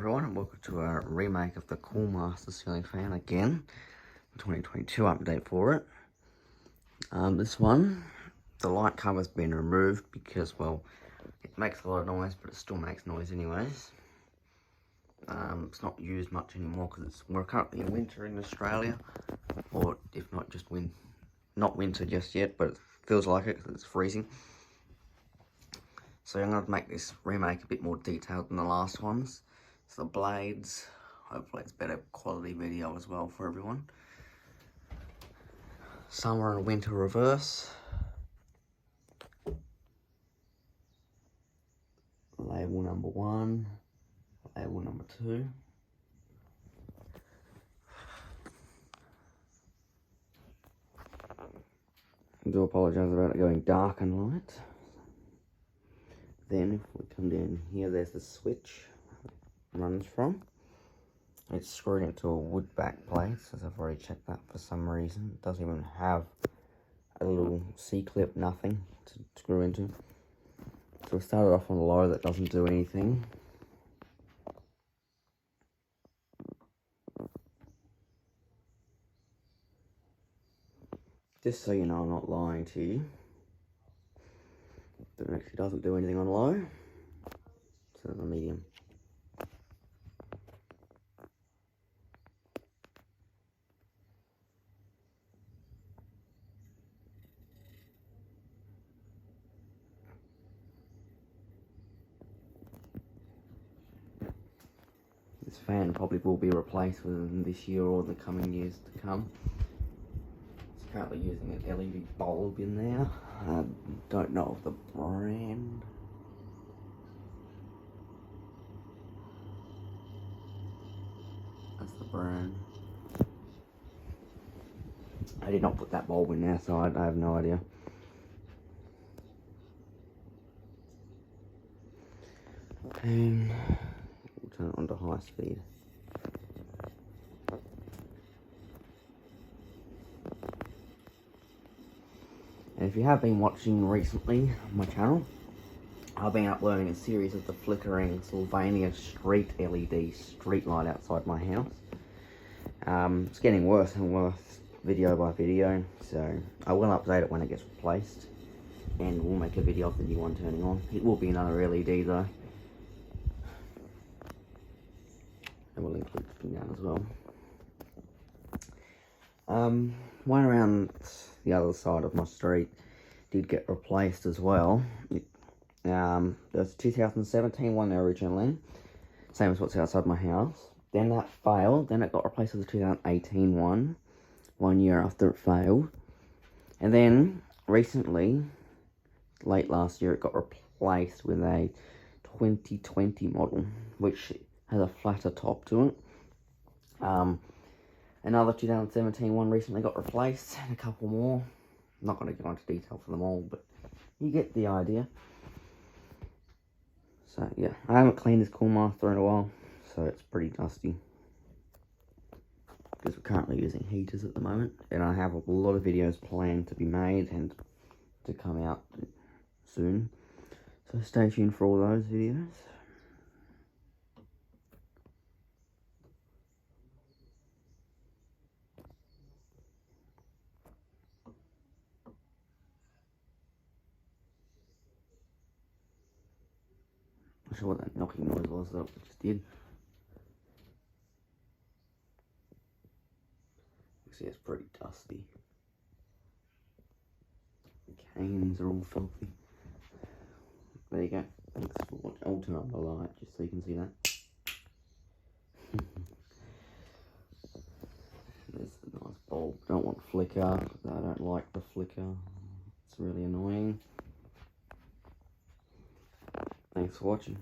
everyone, and welcome to a remake of the Coolmaster ceiling fan again. 2022 update for it. This one, the light cover's been removed because, well, it makes a lot of noise, but it still makes noise anyways. It's not used much anymore because we're currently in winter in Australia, or if not just not winter just yet, but it feels like it because it's freezing. So I'm going to make this remake a bit more detailed than the last ones. So the blades, hopefully it's better quality video as well for everyone. Summer and winter reverse. Label number 1, label number 2. I do apologise about it going dark and light. Then if we come down here, there's the switch it runs from. It's screwed into a wood back plate, as I've already checked that for some reason. It doesn't even have a little C-clip, nothing to screw into. So we started off on low, that doesn't do anything. Just so you know, I'm not lying to you. It actually doesn't do anything on low. So the medium. This fan probably will be replaced within this year or the coming years to come. It's currently using an LED bulb in there. I don't know of the brand. That's the brand. I did not put that bulb in there, so I have no idea. And we'll turn it on to high speed. And if you have been watching recently on my channel, I've been uploading a series of the flickering Sylvania street LED street light outside my house. It's getting worse and worse video by video, so I will update it when it gets replaced, and we'll make a video of the new one turning on. It will be another LED though, and we'll include the thing down as well. One around the other side of my street did get replaced as well. There's a 2017 one originally, same as what's outside my house. Then that failed, then it got replaced with a 2018 one, 1 year after it failed. And then, recently, late last year, it got replaced with a 2020 model, which has a flatter top to it. Another 2017 one recently got replaced, and a couple more. I'm not going to go into detail for them all, but you get the idea. So, yeah, I haven't cleaned this Coolmaster in a while, so it's pretty dusty. Because we're currently using heaters at the moment, and I have a lot of videos planned to be made and to come out soon. So stay tuned for all those videos. Not sure what that knocking noise was that we just did. See, it's pretty dusty. The canes are all filthy. There you go. Thanks for watching. I'll turn on the light just so you can see that. There's the nice bulb. Don't want flicker. I don't like the flicker. It's really annoying. Thanks for watching.